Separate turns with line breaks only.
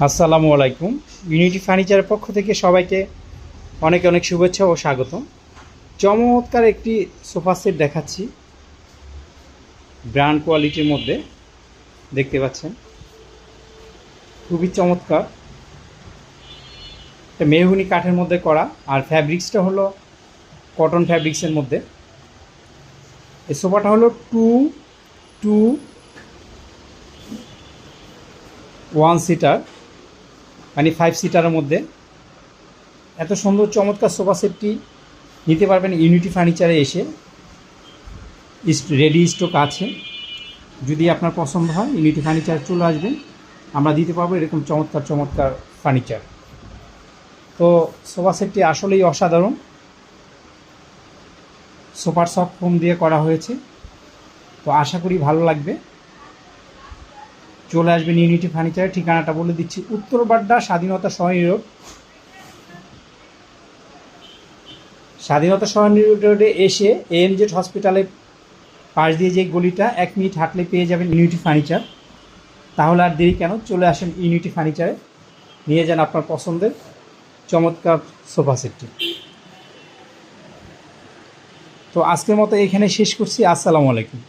আসসালামু আলাইকুম। ইউনিটি ফার্নিচারের পক্ষ থেকে সবাইকে অনেক অনেক শুভেচ্ছা ও স্বাগতম। চমৎকার একটি সোফা সেট দেখাচ্ছি, ব্র্যান্ড কোয়ালিটির মধ্যে। দেখতে পাচ্ছেন খুবই চমৎকার, এটা মেহগুনি কাঠের মধ্যে করা, আর ফ্যাব্রিক্সটা হলো কটন ফ্যাব্রিক্সের মধ্যে। এই সোফাটা হলো 2-1 সিটার, মানে 5 সিটারের মধ্যে। এত সুন্দর চমৎকার সোফা সেটটি নিতে পারবেন ইউনিটি ফার্নিচারে এসে। রেডি স্টক আছে, যদি আপনার পছন্দ হয় ইউনিটি ফার্নিচার চলে আসবেন, আমরা দিতে পারবো এরকম চমৎকার চমৎকার ফার্নিচার। তো সোফা সেটটি আসলেই অসাধারণ, সুপার সফট ফোম দিয়ে করা হয়েছে। তো আশা করি ভালো লাগবে। চলে আসবেন ইউনিটি ফার্নিচারের ঠিকানাটা বলে দিচ্ছি, উত্তর বাড্ডা স্বাধীনতা সহনী রোড। স্বাধীনতা সহনী রোডে এসে এএনজেড হসপিটালের পাশ দিয়ে যে গলিটা 1 মিনিট হাঁটলে পেয়ে যাবেন ইউনিটি ফার্নিচার। তাহলে আর দেরি কেন, চলে আসেন ইউনিটি ফার্নিচারে, নিয়ে যান আপনার পছন্দের চমৎকার সোফা সেটটি। তো আজকের মতো এখানে শেষ করছি। আসসালামু আলাইকুম।